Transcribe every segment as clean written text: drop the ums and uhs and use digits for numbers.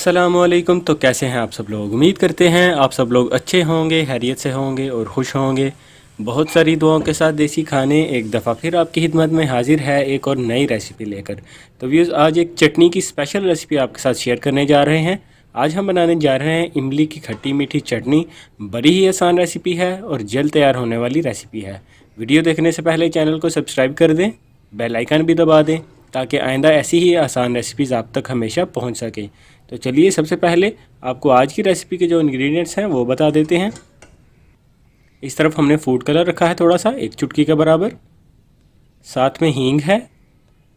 अस्सलामुअलैकुम। तो कैसे हैं आप सब लोग? उम्मीद करते हैं आप सब लोग अच्छे होंगे, खैरियत से होंगे और खुश होंगे। बहुत सारी दुआओं के साथ देसी खाने एक दफ़ा फिर आपकी खिदमत में हाजिर है एक और नई रेसिपी लेकर। तो व्यूज़, आज एक चटनी की स्पेशल रेसिपी आपके साथ शेयर करने जा रहे हैं। आज हम बनाने जा रहे हैं इमली की खट्टी मीठी चटनी। बड़ी ही आसान रेसिपी है और जल्द तैयार होने वाली रेसिपी है। वीडियो देखने से पहले चैनल को सब्सक्राइब कर दें, बेल आइकन भी दबा दें ताकि आइंदा ऐसी ही आसान रेसिपीज़ आप तक हमेशा पहुंच सके। तो चलिए, सबसे पहले आपको आज की रेसिपी के जो इंग्रेडिएंट्स हैं वो बता देते हैं। इस तरफ हमने फूड कलर रखा है थोड़ा सा, एक चुटकी के बराबर। साथ में हींग है,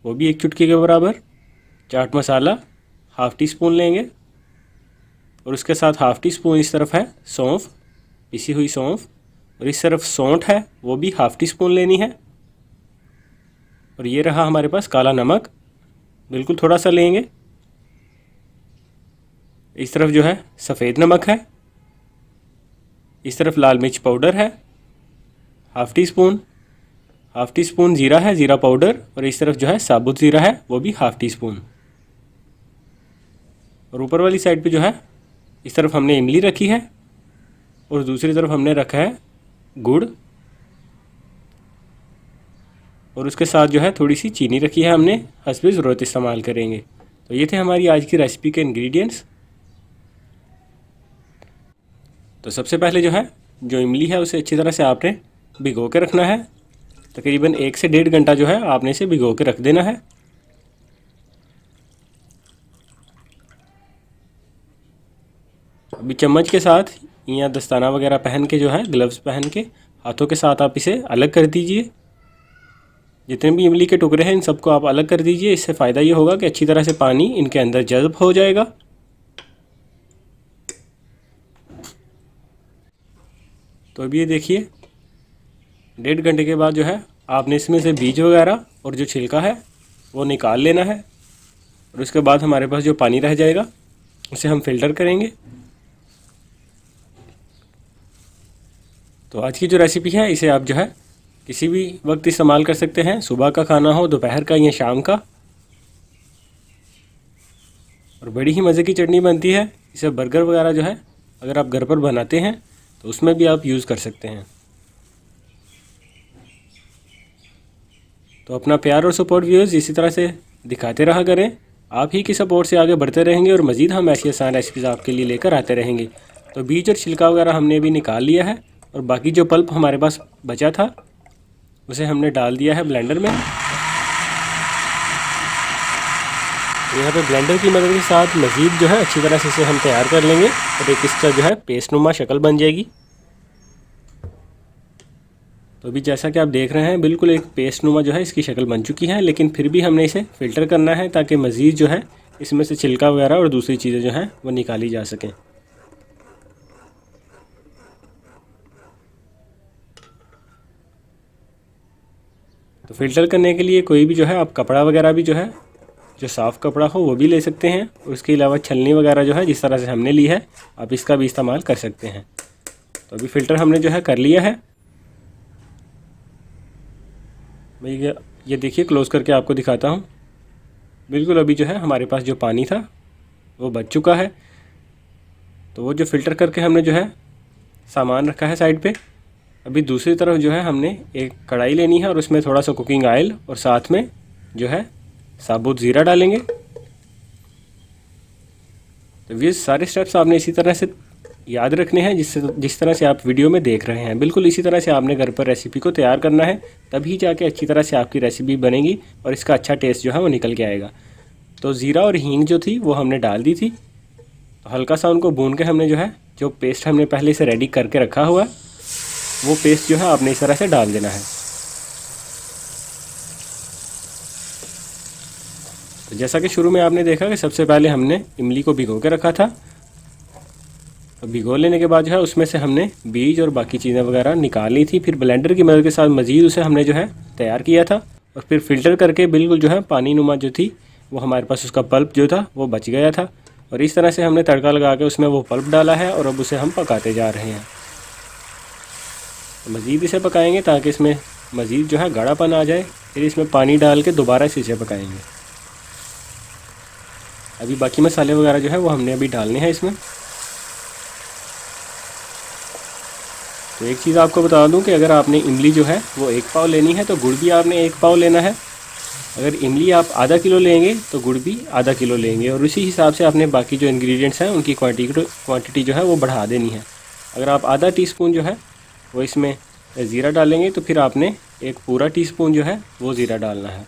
वो भी एक चुटकी के बराबर। Chaat masala half tea spoon लेंगे और उसके साथ हाफ़ टी स्पून इस तरफ है सौंफ, पिसी हुई सौंफ। और इस तरफ सौंठ है, वो भी हाफ़ टी स्पून लेनी है। और ये रहा हमारे पास काला नमक, बिल्कुल थोड़ा सा लेंगे। इस तरफ जो है सफ़ेद नमक है। इस तरफ लाल मिर्च पाउडर है half tea spoon. Half tea spoon ज़ीरा है, ज़ीरा पाउडर। और इस तरफ जो है साबुत ज़ीरा है, वो भी हाफ़ टी स्पून। और ऊपर वाली साइड पे जो है इस तरफ हमने इमली रखी है और दूसरी तरफ हमने रखा है गुड़। और उसके साथ जो है थोड़ी सी चीनी रखी है हमने, हस्बे ज़रूरत इस्तेमाल करेंगे। तो ये थे हमारी आज की रेसिपी के इंग्रेडिएंट्स। तो सबसे पहले जो है जो इमली है उसे अच्छी तरह से आपने भिगो के रखना है। तकरीबन 1 से 1.5 घंटा जो है आपने इसे भिगो के रख देना है। अभी चम्मच के साथ या दस्ताना वगैरह पहन के जो है, ग्लव्स पहन के हाथों के साथ आप इसे अलग कर दीजिए। जितने भी इमली के टुकड़े हैं इन सबको आप अलग कर दीजिए। इससे फ़ायदा ये होगा कि अच्छी तरह से पानी इनके अंदर जज़्ब हो जाएगा। तो अभी ये देखिए, 1.5 घंटे के बाद जो है आपने इसमें से बीज वगैरह और जो छिलका है वो निकाल लेना है। और उसके बाद हमारे पास जो पानी रह जाएगा उसे हम फ़िल्टर करेंगे। तो आज की जो रेसिपी है इसे आप जो है किसी भी वक्त इस्तेमाल कर सकते हैं, सुबह का खाना हो, दोपहर का या शाम का। और बड़ी ही मज़े की चटनी बनती है। इसे बर्गर वगैरह जो है अगर आप घर पर बनाते हैं तो उसमें भी आप यूज़ कर सकते हैं। तो अपना प्यार और सपोर्ट व्यूअर्स इसी तरह से दिखाते रहा करें। आप ही की सपोर्ट से आगे बढ़ते रहेंगे और मज़ीद हम ऐसी आसान रेसिपीज़ आपके लिए लेकर आते रहेंगे। तो बीज और छिलका वगैरह हमने भी निकाल लिया है और बाकी जो पल्प हमारे पास बचा था उसे हमने डाल दिया है ब्लेंडर में। यहाँ पे ब्लेंडर की मदद के साथ मज़ीद जो है अच्छी तरह से इसे हम तैयार कर लेंगे और एक इसका जो है पेस्ट नुमा शक्ल बन जाएगी। तो अभी जैसा कि आप देख रहे हैं बिल्कुल एक पेस्ट नुमा जो है इसकी शक्ल बन चुकी है, लेकिन फिर भी हमने इसे फ़िल्टर करना है ताकि मज़ीद जो है इसमें से छिलका वगैरह और दूसरी चीज़ें जो हैं वो निकाली जा सकें। तो फ़िल्टर करने के लिए कोई भी जो है आप कपड़ा वगैरह भी जो है जो साफ़ कपड़ा हो वो भी ले सकते हैं। और उसके अलावा छलनी वगैरह जो है जिस तरह से हमने ली है आप इसका भी इस्तेमाल कर सकते हैं। तो अभी फ़िल्टर हमने जो है कर लिया है। मैं ये देखिए क्लोज़ करके आपको दिखाता हूँ। बिल्कुल अभी जो है हमारे पास जो पानी था वो बच चुका है। तो वो जो फ़िल्टर करके हमने जो है सामान रखा है साइड पे। अभी दूसरी तरफ जो है हमने एक कढ़ाई लेनी है और उसमें थोड़ा सा कुकिंग ऑयल और साथ में जो है साबुत ज़ीरा डालेंगे। तो ये सारे स्टेप्स आपने इसी तरह से याद रखने हैं जिस तरह से आप वीडियो में देख रहे हैं। बिल्कुल इसी तरह से आपने घर पर रेसिपी को तैयार करना है, तभी जाके अच्छी तरह से आपकी रेसिपी बनेगी और इसका अच्छा टेस्ट जो है वो निकल के आएगा। तो ज़ीरा और हींग जो थी वो हमने डाल दी थी। तो हल्का सा उनको भून के हमने जो है जो पेस्ट हमने पहले से रेडी करके रखा हुआ है वो पेस्ट जो है आपने इस तरह से डाल देना है। तो जैसा कि शुरू में आपने देखा कि सबसे पहले हमने इमली को भिगो के रखा था। तो भिगो लेने के बाद जो है उसमें से हमने बीज और बाकी चीज़ें वगैरह निकाल ली थी। फिर ब्लेंडर की मदद के साथ मज़ीद उसे हमने जो है तैयार किया था और फिर फ़िल्टर करके बिल्कुल जो है पानी नुमा जो थी वो हमारे पास उसका पल्प जो था वो बच गया था। और इस तरह से हमने तड़का लगा के उसमें वो पल्प डाला है और अब उसे हम पकाते जा रहे हैं। तो मज़ीद इसे पकाएंगे ताकि इसमें मज़ीद जो है गाढ़ापन आ जाए। फिर इसमें पानी डाल के दोबारा से इसे पकाएंगे। अभी बाकी मसाले वगैरह जो है वो हमने अभी डालने हैं इसमें। तो एक चीज़ आपको बता दूं कि अगर आपने इमली जो है वो 1 पाव लेनी है तो गुड़ भी आपने 1 पाव लेना है। अगर इमली आप आधा किलो लेंगे तो गुड़ भी आधा किलो लेंगे, और उसी हिसाब से आपने बाकी जो इंग्रेडिएंट्स हैं उनकी क्वांटिटी जो है वो बढ़ा देनी है। अगर आप आधा टीस्पून जो है वो इसमें ज़ीरा डालेंगे तो फिर आपने एक पूरा टीस्पून जो है वो ज़ीरा डालना है।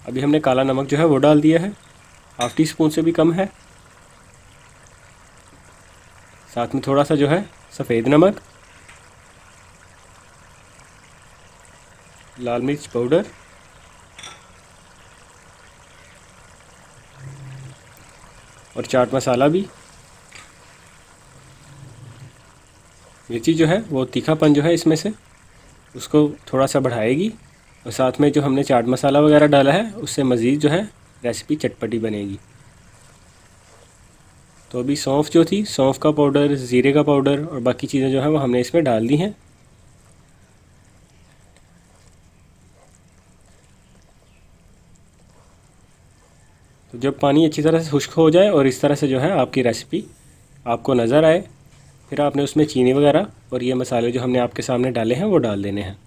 अभी हमने काला नमक जो है वो डाल दिया है, हाफ़ टी स्पून से भी कम है। साथ में थोड़ा सा जो है सफ़ेद नमक, लाल मिर्च पाउडर और चाट मसाला भी। मिर्ची जो है वो तीखापन जो है इसमें से उसको थोड़ा सा बढ़ाएगी, और साथ में जो हमने चाट मसाला वगैरह डाला है उससे मज़ीद जो है रेसिपी चटपटी बनेगी। तो अभी सौंफ जो थी, सौंफ का पाउडर, ज़ीरे का पाउडर और बाकी चीज़ें जो है वो हमने इसमें डाल दी हैं। तो जब पानी अच्छी तरह से खुश्क हो जाए और इस तरह से जो है आपकी रेसिपी आपको नज़र आए, फिर आपने उसमें चीनी वगैरह और ये मसाले जो हमने आपके सामने डाले हैं वो डाल देने हैं।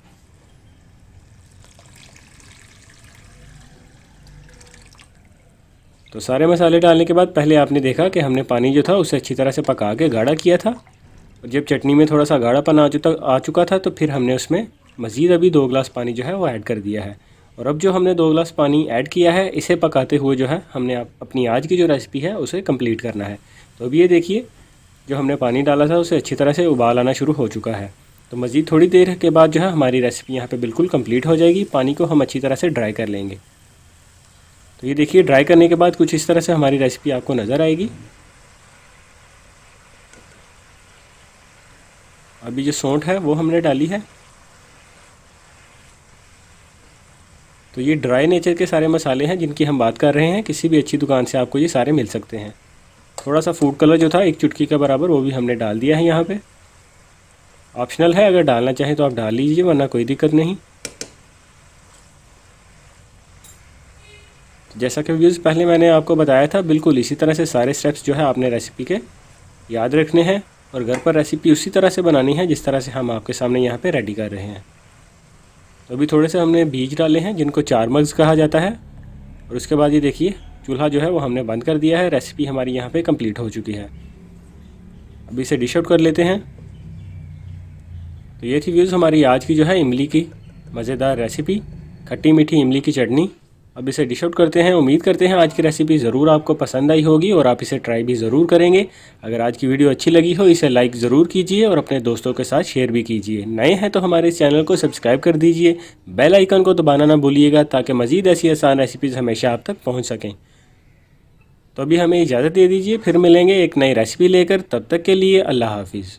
तो सारे मसाले डालने के बाद पहले आपने देखा कि हमने पानी जो था उसे अच्छी तरह से पका के गाढ़ा किया था, और जब चटनी में थोड़ा सा गाढ़ापन आ चुका था तो फिर हमने उसमें मज़ीद अभी 2 गिलास पानी जो है वो ऐड कर दिया है। और अब जो हमने 2 गिलास पानी ऐड किया है, इसे पकाते हुए जो है हमने अपनी आज की जो रेसिपी है उसे कंप्लीट करना है। तो अभी ये देखिए, जो हमने पानी डाला था उसे अच्छी तरह से उबाल आना शुरू हो चुका है। तो मज़ीद थोड़ी देर के बाद जो है हमारी रेसिपी यहाँ पर बिल्कुल कम्प्लीट हो जाएगी। पानी को हम अच्छी तरह से ड्राई कर लेंगे। तो ये देखिए, ड्राई करने के बाद कुछ इस तरह से हमारी रेसिपी आपको नज़र आएगी। अभी जो सौंठ है वो हमने डाली है। तो ये ड्राई नेचर के सारे मसाले हैं जिनकी हम बात कर रहे हैं। किसी भी अच्छी दुकान से आपको ये सारे मिल सकते हैं। थोड़ा सा फूड कलर जो था 1 चुटकी के बराबर, वो भी हमने डाल दिया है यहाँ पे। ऑप्शनल है, अगर डालना चाहें तो आप डाल लीजिए, वरना कोई दिक्कत नहीं। जैसा कि व्यूज़ पहले मैंने आपको बताया था, बिल्कुल इसी तरह से सारे स्टेप्स जो है आपने रेसिपी के याद रखने हैं, और घर पर रेसिपी उसी तरह से बनानी है जिस तरह से हम आपके सामने यहाँ पे रेडी कर रहे हैं। तो अभी थोड़े से हमने बीज डाले हैं जिनको 4 मग्स कहा जाता है, और उसके बाद ये देखिए चूल्हा जो है वो हमने बंद कर दिया है। रेसिपी हमारी यहाँ पे कंप्लीट हो चुकी है। अभी इसे डिश आउट कर लेते हैं। तो ये थी व्यूज़ हमारी आज की जो है इमली की मज़ेदार रेसिपी, खट्टी मीठी इमली की चटनी। अब इसे डिश आउट करते हैं। उम्मीद करते हैं आज की रेसिपी ज़रूर आपको पसंद आई होगी और आप इसे ट्राई भी ज़रूर करेंगे। अगर आज की वीडियो अच्छी लगी हो, इसे लाइक ज़रूर कीजिए और अपने दोस्तों के साथ शेयर भी कीजिए। नए हैं तो हमारे इस चैनल को सब्सक्राइब कर दीजिए, बेल आइकन को दबाना ना भूलिएगा ताकि मज़ीद ऐसी आसान रेसिपीज़ हमेशा आप तक पहुँच सकें। तो अभी हमें इजाज़त दे दीजिए, फिर मिलेंगे एक नई रेसिपी लेकर। तब तक के लिए अल्लाह हाफिज़।